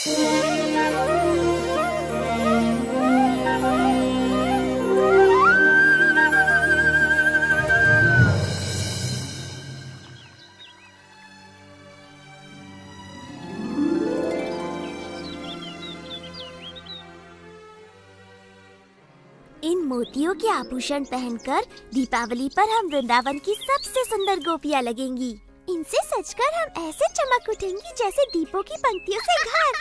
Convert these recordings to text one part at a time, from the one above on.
इन मोतियों के आभूषण पहनकर दीपावली पर हम वृंदावन की सबसे सुंदर गोपियाँ लगेंगी। इनसे सजकर हम ऐसे चमक उठेंगी जैसे दीपों की पंक्तियों से घर।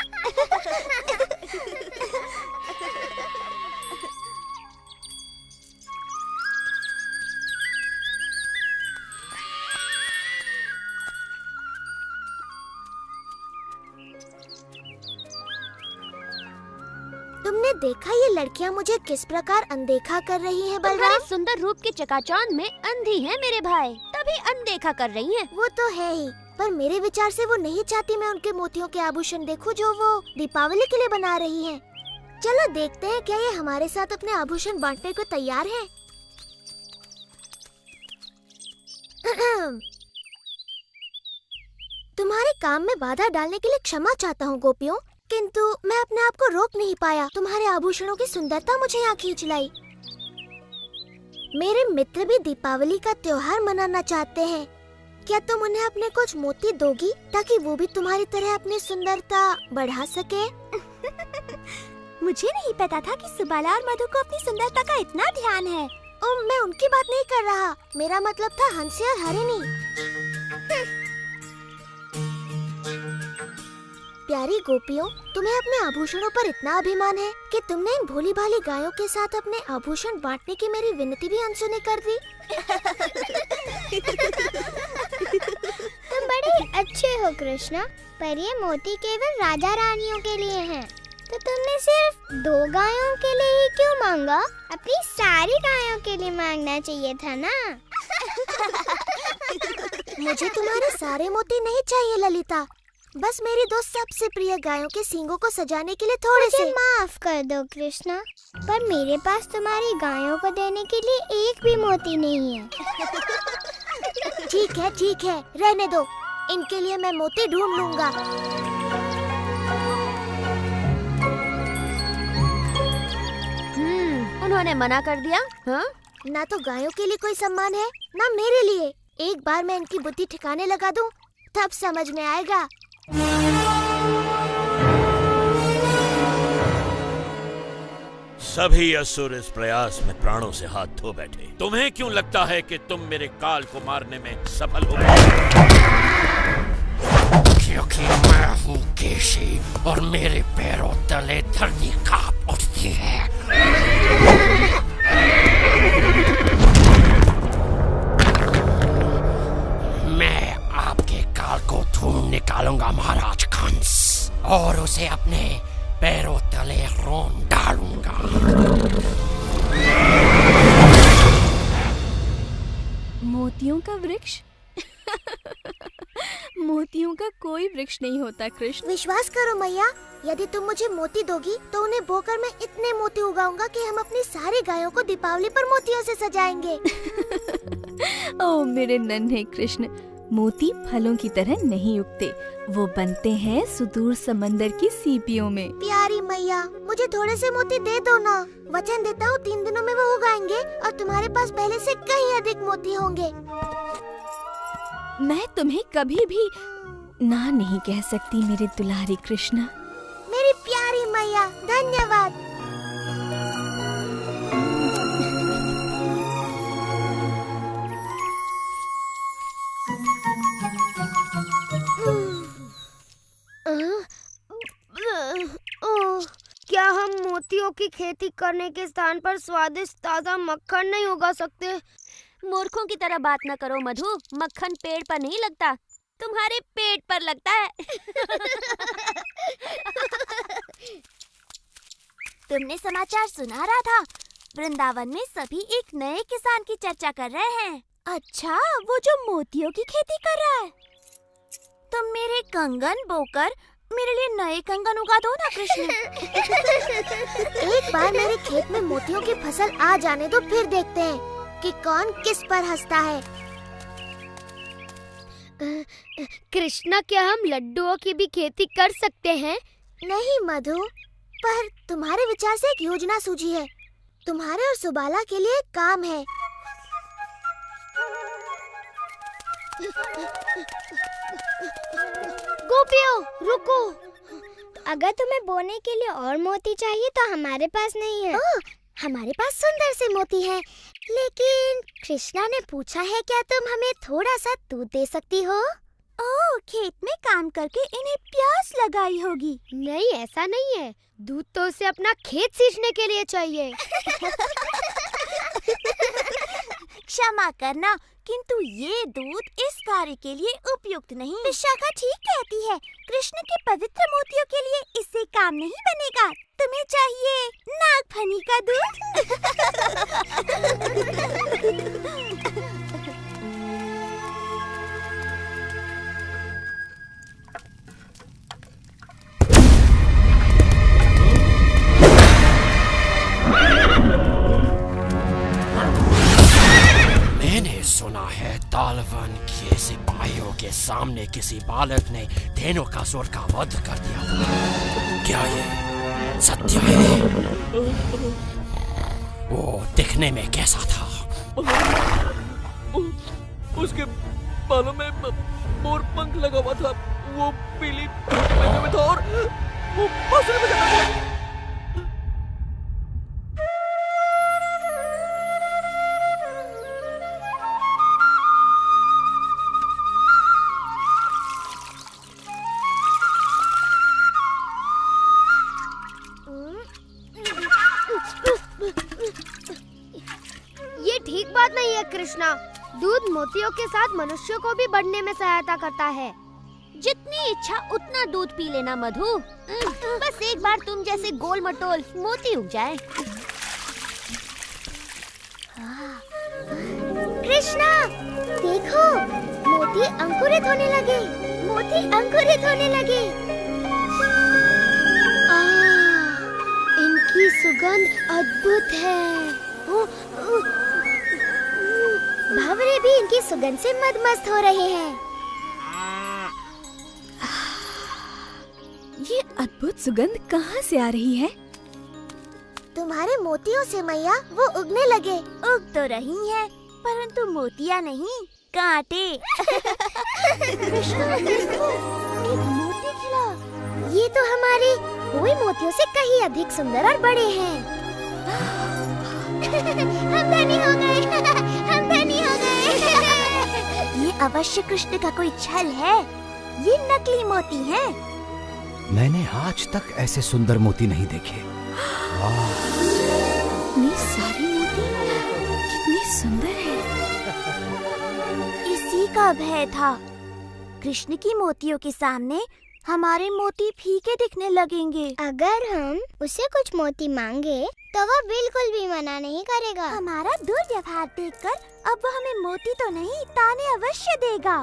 तुमने देखा ये लड़कियाँ मुझे किस प्रकार अनदेखा कर रही हैं बलराम? तुम्हारे सुंदर रूप के चकाचौंध में अंधी है मेरे भाई, तभी अनदेखा कर रही हैं। वो तो है ही, पर मेरे विचार से वो नहीं चाहती मैं उनके मोतियों के आभूषण देखूं जो वो दीपावली के लिए बना रही हैं। चलो देखते हैं क्या ये हमारे साथ अपने आभूषण बांटने को तैयार हैं। तुम्हारे काम में बाधा डालने के लिए क्षमा चाहता हूँ गोपियों, किंतु मैं अपने आप को रोक नहीं पाया। तुम्हारे आभूषणों की सुंदरता मुझे यहाँ खींच लाई। मेरे मित्र भी दीपावली का त्योहार मनाना चाहते हैं। क्या तुम उन्हें अपने कुछ मोती दोगी ताकि वो भी तुम्हारी तरह अपनी सुंदरता बढ़ा सके? मुझे नहीं पता था कि सुबाला और मधु को अपनी सुंदरता का इतना ध्यान है। मैं उनकी बात नहीं कर रहा, मेरा मतलब था हंसी और हरिणी। प्यारी गोपियों, तुम्हें अपने आभूषणों पर इतना अभिमान है कि तुमने इन भोली भाली गायों के साथ अपने आभूषण बांटने की मेरी विनती भी अनसुनी कर दी। तुम बड़े अच्छे हो कृष्णा, पर ये मोती केवल राजा रानियों के लिए हैं। तो तुमने सिर्फ 2 गायों के लिए ही क्यों मांगा? अपनी सारी गायों के लिए मांगना चाहिए था ना। मुझे तुम्हारे सारे मोती नहीं चाहिए ललिता, बस मेरी 2 सबसे प्रिय गायों के सींगों को सजाने के लिए थोड़े से। माफ कर दो कृष्णा, पर मेरे पास तुम्हारी गायों को देने के लिए एक भी मोती नहीं है। ठीक है, रहने दो, इनके लिए मैं मोती ढूंढ लूंगा। उन्होंने मना कर दिया। हाँ? ना तो गायों के लिए कोई सम्मान है, ना मेरे लिए। एक बार मैं इनकी बुद्धि ठिकाने लगा दूं, तब समझ में आएगा। सभी असुर इस प्रयास में प्राणों से हाथ धो बैठे। तुम्हें क्यों लगता है कि तुम मेरे काल को मारने में सफल हो गए? क्योंकि मैं हूँ केशी और मेरे पैरों तले धरती कांप उठती है। मैं आपके काल को ढूंढ निकालूंगा महाराज कंस, और उसे अपने पैरों तले रोन डालूंगा। मोतियों का वृक्ष? मोतियों का कोई वृक्ष नहीं होता कृष्ण। विश्वास करो मैया, यदि तुम मुझे मोती दोगी तो उन्हें बोकर मैं इतने मोती उगाऊंगा कि हम अपनी सारी गायों को दीपावली पर मोतियों से सजाएंगे। ओ मेरे नन्हे कृष्ण, मोती फलों की तरह नहीं उगते, वो बनते हैं सुदूर समंदर की सीपियों में। प्यारी मैया, मुझे थोड़े से मोती दे दो ना। वचन देता हूँ 3 दिनों में वो उगाएंगे और तुम्हारे पास पहले से कहीं अधिक मोती होंगे। मैं तुम्हें कभी भी ना नहीं कह सकती मेरे दुलारी कृष्णा। मेरी प्यारी मैया, धन्यवाद। क्या हम मोतियों की खेती करने के स्थान पर स्वादिष्ट ताजा मक्खन नहीं उगा सकते? मूर्खों की तरह बात न करो मधु, मक्खन पेड़ पर नहीं लगता, तुम्हारे पेट पर लगता है। तुमने समाचार सुना रहा था, वृंदावन में सभी एक नए किसान की चर्चा कर रहे हैं। अच्छा, वो जो मोतियों की खेती कर रहा है। तुम मेरे कंगन बोकर मेरे लिए नए कंगन उगा दो ना कृष्ण। एक बार मेरे खेत में मोतियों की फसल आ जाने दो, फिर देखते हैं कि कौन किस पर हंसता है। कृष्णा, क्या हम लड्डुओं की भी खेती कर सकते हैं? नहीं मधु, पर तुम्हारे विचार से एक योजना सूझी है। तुम्हारे और सुबाला के लिए एक काम है। गोपियों रुको, अगर तुम्हें बोने के लिए और मोती चाहिए तो हमारे पास नहीं है। ओह, हमारे पास सुंदर से मोती हैं, लेकिन कृष्णा ने पूछा है क्या तुम हमें थोड़ा सा दूध दे सकती हो? ओह, खेत में काम करके इन्हें प्यास लगाई होगी। नहीं, ऐसा नहीं है। दूध तो उसे अपना खेत सींचने के लिए चाहिए। क्षमा करना, किंतु ये दूध इस कार्य के लिए उपयुक्त नहीं। विशाखा ठीक कहती है, कृष्ण के पवित्र मोतियों के लिए इससे काम नहीं बनेगा। तुम्हें चाहिए नागफनी का दूध। मैंने सुना है तालवन के सिपाहियों के सामने किसी बालक ने धेनुकासुर का वध कर दिया था। क्या ये सत्य है? वो दिखने में कैसा था? उसके बालों में मोर पंख लगा हुआ था, वो पीली पहने में था और वो बांसुरी बजा रहा था। ये ठीक बात नहीं है कृष्णा। दूध मोतियों के साथ मनुष्यों को भी बढ़ने में सहायता करता है। जितनी इच्छा उतना दूध पी लेना मधु। बस एक बार तुम जैसे गोल मटोल मोती उग जाए। कृष्णा, देखो, मोती अंकुरित होने लगे। मोती अंकुरित होने लगे। इनकी सुगंध अद्भुत है। भंवरे भी इनकी सुगंध से मदमस्त हो रहे हैं। ये अद्भुत सुगंध कहाँ से आ रही है? तुम्हारे मोतियों से मैया, वो उगने लगे। उग तो रही हैं, परंतु मोतियाँ नहीं, कांटे। कृष्णा देखो, एक मोती खिला। ये तो हमारे हुए मोतियों से कहीं अधिक सुंदर और बड़े हैं। हम धनी हो गए। हम धनी हो गए। ये अवश्य कृष्ण का कोई छल है। ये नकली मोती हैं। मैंने आज तक ऐसे सुंदर मोती नहीं देखे। वाह! इतने सारे मोती, कितने सुंदर हैं। इसी का भय था। कृष्ण की मोतियों के सामने हमारे मोती फीके दिखने लगेंगे। अगर हम उसे कुछ मोती मांगे तो वह बिल्कुल भी मना नहीं करेगा। हमारा दुर्व्यवहार देखकर अब वह हमें मोती तो नहीं, ताने अवश्य देगा।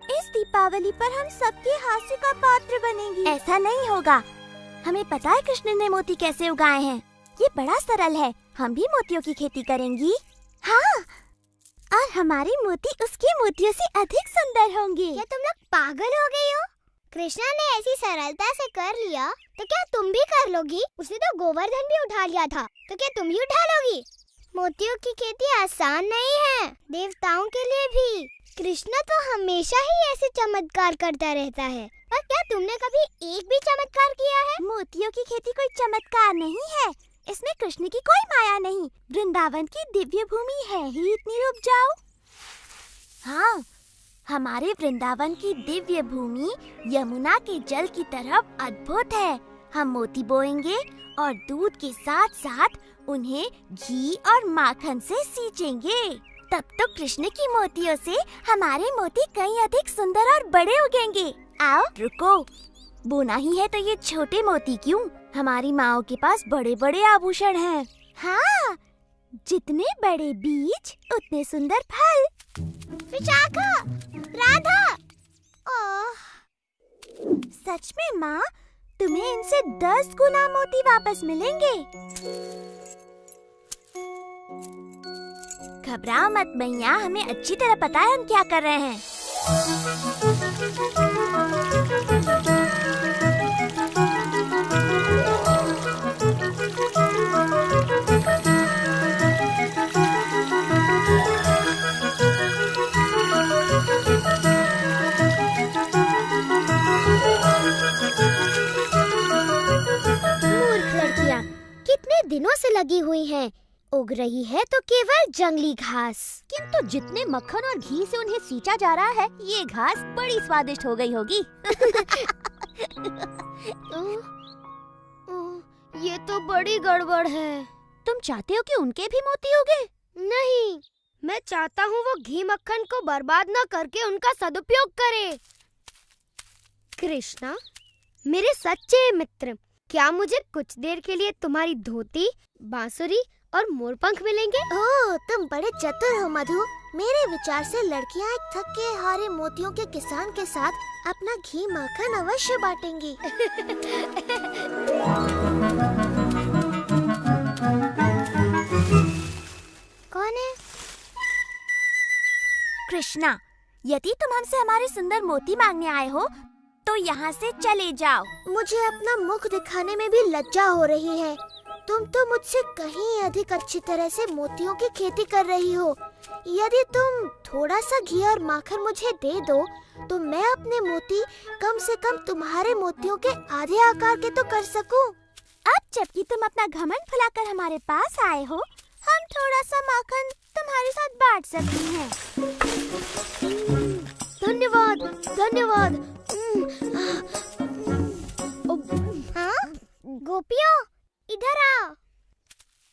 इस दीपावली पर हम सबके हास्य का पात्र बनेंगे। ऐसा नहीं होगा। हमें पता है कृष्ण ने मोती कैसे उगाए हैं। ये बड़ा सरल है। हम भी मोतियों की खेती करेंगी। हाँ, और हमारे मोती उसके मोतियों से अधिक सुंदर होंगे। क्या तुम लोग पागल हो गई हो? कृष्णा ने ऐसी सरलता से कर लिया तो क्या तुम भी कर लोगी? उसने तो गोवर्धन भी उठा लिया था, तो क्या तुम भी उठा लोगी? मोतियों की खेती आसान नहीं है, देवताओं के लिए भी। कृष्णा तो हमेशा ही ऐसे चमत्कार करता रहता है। पर क्या तुमने कभी एक भी चमत्कार किया है? मोतियों की खेती कोई चमत्कार नहीं है। इसमें कृष्ण की कोई माया नहीं। वृंदावन की दिव्य भूमि है ही इतनी उपजाऊ। हाँ, हमारे वृंदावन की दिव्य भूमि यमुना के जल की तरफ अद्भुत है। हम मोती बोएंगे और दूध के साथ साथ उन्हें घी और माखन से सींचेंगे। तब तो कृष्ण की मोतियों से हमारे मोती कहीं अधिक सुंदर और बड़े उगेंगे। आओ, रुको, बोना ही है तो ये छोटे मोती क्यों? हमारी माओं के पास बड़े बड़े आभूषण हैं। हाँ, जितने बड़े बीज उतने सुंदर फल। विशाखा, राधा, सच में माँ, तुम्हें इनसे 10 गुना मोती वापस मिलेंगे। घबराओ मत मैया, हमें अच्छी तरह पता है हम क्या कर रहे हैं। लगी हुई हैं। उग रही है तो केवल जंगली घास। किंतु जितने मक्खन और घी से उन्हें सींचा जा रहा है, ये घास बड़ी स्वादिष्ट हो गई होगी। ये तो बड़ी गड़बड़ है। तुम चाहते हो कि उनके भी मोती उगे? नहीं, मैं चाहता हूँ वो घी मक्खन को बर्बाद न करके उनका सदुपयोग करे। कृष्णा, मेरे सच्चे मित्र, क्या मुझे कुछ देर के लिए तुम्हारी धोती, बांसुरी और मोरपंख मिलेंगे? ओह, तुम बड़े चतुर हो मधु। मेरे विचार से लड़कियाँ एक थके हारे मोतियों के किसान के साथ अपना घी माखन अवश्य बांटेंगी। कौन है? कृष्णा, यदि तुम हमसे हमारे सुंदर मोती मांगने आए हो तो यहाँ से चले जाओ। मुझे अपना मुख दिखाने में भी लज्जा हो रही है। तुम तो मुझसे कहीं अधिक अच्छी तरह से मोतियों की खेती कर रही हो। यदि तुम थोड़ा सा घी और माखन मुझे दे दो तो मैं अपने मोती कम से कम तुम्हारे मोतियों के आधे आकार के तो कर सकूं। अब जबकि तुम अपना घमंड फुलाकर हमारे पास आए हो, हम थोड़ा सा माखन तुम्हारे साथ बांट सकते हैं। धन्यवाद, धन्यवाद। हाँ? गोपियों, इधर आओ।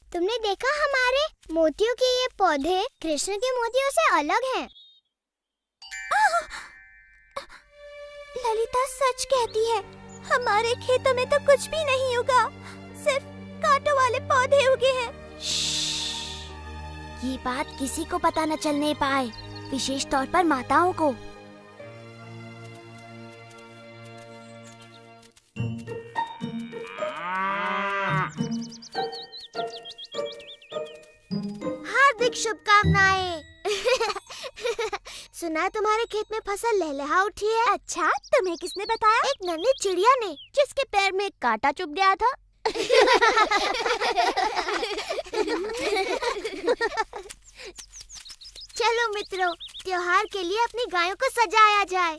तुमने देखा हमारे मोतियों के ये पौधे कृष्ण के मोतियों से अलग हैं। ललिता सच कहती है, हमारे खेतों में तो कुछ भी नहीं उगा, सिर्फ कांटों वाले पौधे उगे हैं। ये बात किसी को पता न चलने पाए, विशेष तौर पर माताओं को। हार्दिक शुभकामनाएं। सुना तुम्हारे खेत में फसल लहलहा उठी है। अच्छा, तुम्हें किसने बताया? एक नन्ही चिड़िया ने, जिसके पैर में कांटा चुभ गया था। चलो मित्रों, त्योहार के लिए अपनी गायों को सजाया जाए।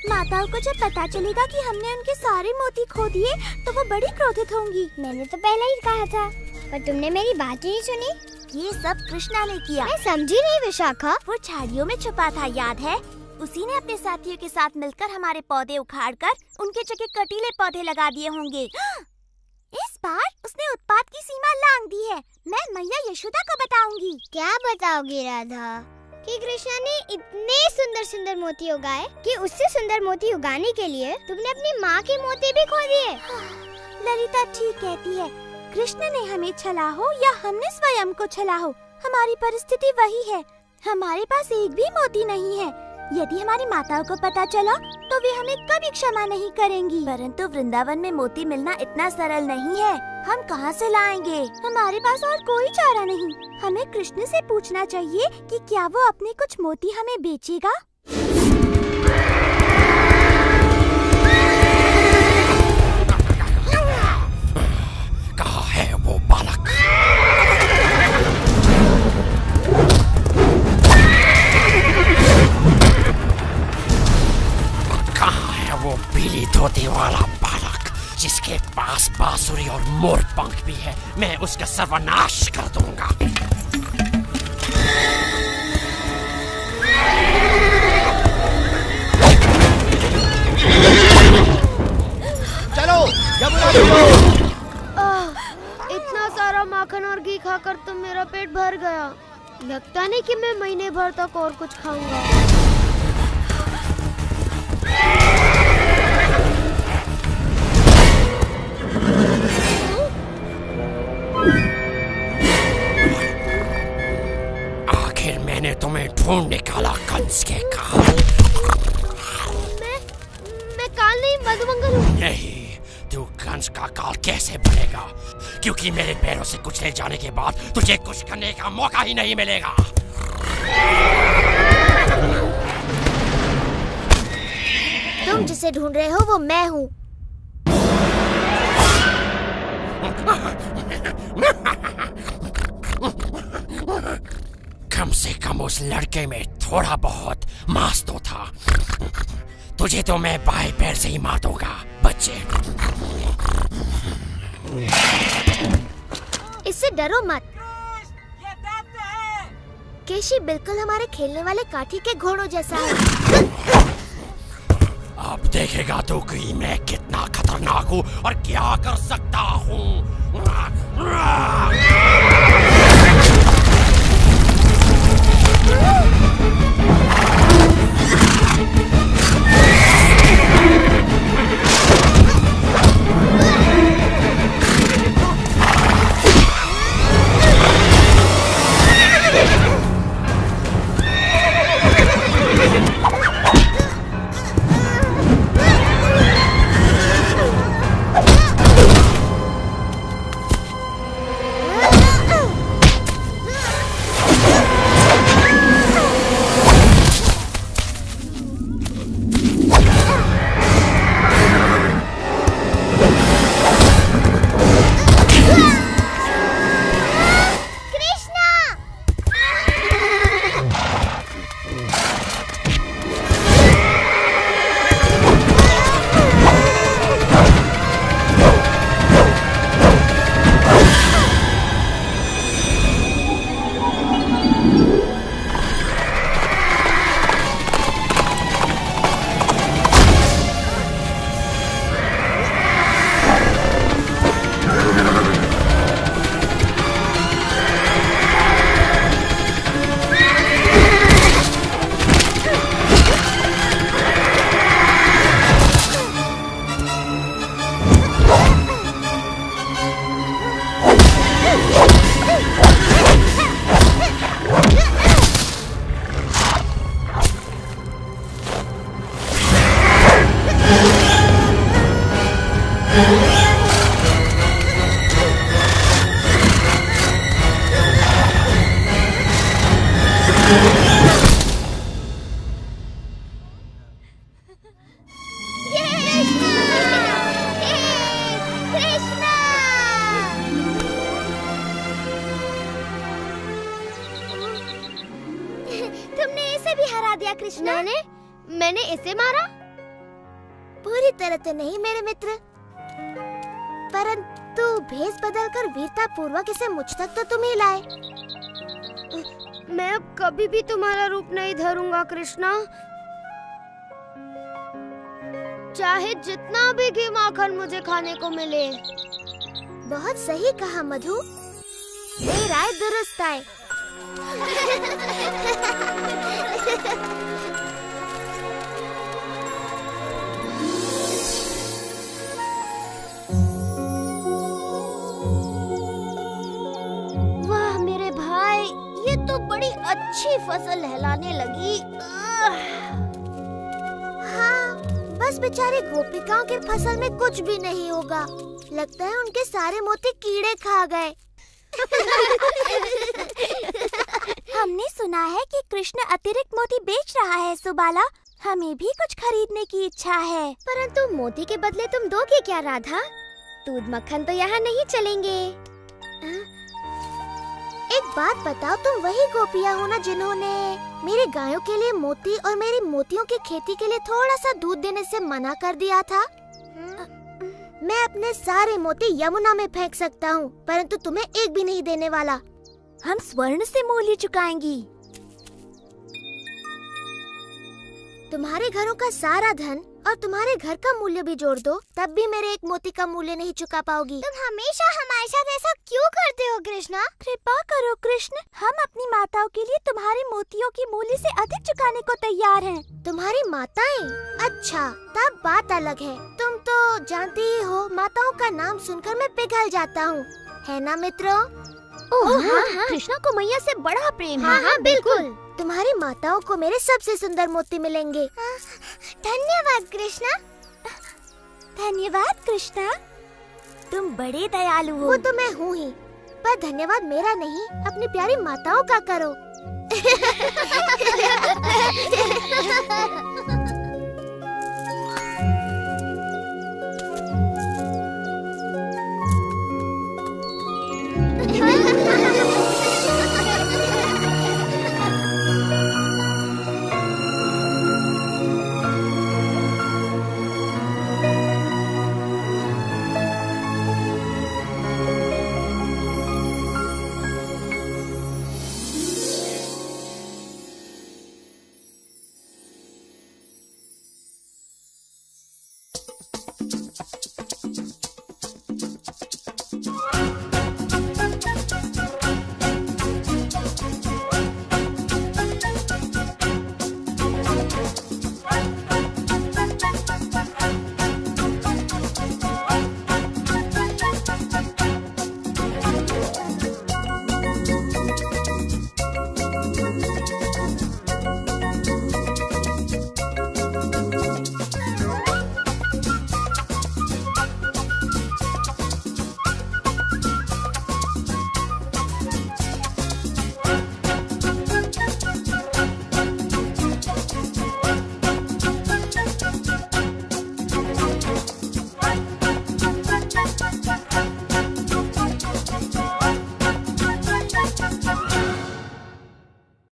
माताओं को जब पता चलेगा कि हमने उनके सारे मोती खो दिए तो वो बड़ी क्रोधित होंगी। मैंने तो पहले ही कहा था, पर तुमने मेरी बात ही नहीं सुनी। ये सब कृष्णा ने किया। मैं समझी नहीं विशाखा। वो झाड़ियों में छुपा था, याद है? उसी ने अपने साथियों के साथ मिलकर हमारे पौधे उखाड़कर उनके जगह कटीले पौधे लगा दिए होंगे। इस बार उसने उत्पात की सीमा लांघ दी है। मैं मैया यशोदा को बताऊंगी। क्या बताओगी राधा? कि कृष्णा ने इतने सुंदर सुंदर मोती उगाए कि उससे सुंदर मोती उगाने के लिए तुमने अपनी माँ के मोती भी खो दिए। ललिता ठीक कहती है, कृष्ण ने हमें छला हो या हमने स्वयं को छला हो, हमारी परिस्थिति वही है। हमारे पास एक भी मोती नहीं है। यदि हमारी माताओं को पता चला तो वे हमें कभी क्षमा नहीं करेंगी। परंतु वृंदावन में मोती मिलना इतना सरल नहीं है। हम कहाँ से लाएंगे? हमारे पास और कोई चारा नहीं। हमें कृष्ण से पूछना चाहिए कि क्या वो अपने कुछ मोती हमें बेचेगा। कहाँ है वो बालक? कहाँ है वो पीली धोती वाला बालक जिसके पास बांसुरी और मोर पंख भी है? मैं उसका सर्वनाश कर दूंगा। चलो, यमुना चलो। इतना सारा माखन और घी खाकर तो मेरा पेट भर गया। लगता नहीं कि मैं महीने भर तक और कुछ खाऊंगा। आखिर मैंने तुम्हें ढूंढ निकाला कंस के काल। मैं काल नहीं, मधुमंगल हूँ। नहीं, तू कंस का काल कैसे बनेगा? क्योंकि मेरे पैरों से कुचले जाने के बाद तुझे कुछ करने का मौका ही नहीं मिलेगा। तुम जिसे ढूंढ रहे हो वो मैं हूँ। कम से कम उस लड़के में थोड़ा बहुत मांस तो था। तुझे तो मैं बाएं पैर से ही मार दूंगा बच्चे। इससे डरो मत। केशी बिल्कुल हमारे खेलने वाले काठी के घोड़ों जैसा है। अब देखेगा तो कि मैं कितना खतरनाक हूँ और क्या कर सकता हूँ। कृष्णा ने मैंने इसे मारा? पूरी तरह तो नहीं मेरे मित्र, परंतु भेष बदलकर वीरता पूर्वक इसे मुझ तक तो तुम ही लाए। मैं अब कभी भी तुम्हारा रूप नहीं धरूंगा कृष्णा, चाहे जितना भी घी माखन मुझे खाने को मिले। बहुत सही कहा मधु, ये राय दुरुस्त है। वाह मेरे भाई, ये तो बड़ी अच्छी फसल लहलाने लगी। हाँ, बस बेचारी गोपिकाओं की फसल में कुछ भी नहीं होगा। लगता है उनके सारे मोती कीड़े खा गए। हमने सुना है कि कृष्ण अतिरिक्त मोती बेच रहा है सुबाला, हमें भी कुछ खरीदने की इच्छा है। परंतु मोती के बदले तुम दोगे क्या राधा? दूध मक्खन तो यहाँ नहीं चलेंगे। एक बात बताओ, तुम वही गोपियाँ हो ना जिन्होंने मेरे गायों के लिए मोती और मेरी मोतियों की खेती के लिए थोड़ा सा दूध देने से मना कर दिया था? मैं अपने सारे मोती यमुना में फेंक सकता हूँ, परंतु तुम्हें एक भी नहीं देने वाला। हम स्वर्ण से मूल्य चुकाएंगी। तुम्हारे घरों का सारा धन और तुम्हारे घर का मूल्य भी जोड़ दो, तब भी मेरे एक मोती का मूल्य नहीं चुका पाओगी। तुम हमेशा हमारे साथ ऐसा क्यों करते हो कृष्णा? कृपा करो कृष्ण, हम अपनी माताओं के लिए तुम्हारे मोतियों की मूल्य से अधिक चुकाने को तैयार हैं। तुम्हारी माताएं? अच्छा, तब बात अलग है। तुम तो जानती ही हो, माताओं का नाम सुनकर मैं पिघल जाता हूँ, है ना मित्रों? हाँ, कृष्णा को मैया से बड़ा प्रेम है। हाँ, बिल्कुल। तुम्हारी माताओं को मेरे सबसे सुंदर मोती मिलेंगे। धन्यवाद कृष्णा। धन्यवाद कृष्णा, तुम बड़े दयालु हो। वो तो मैं हूँ ही, पर धन्यवाद मेरा नहीं, अपनी प्यारी माताओं का करो।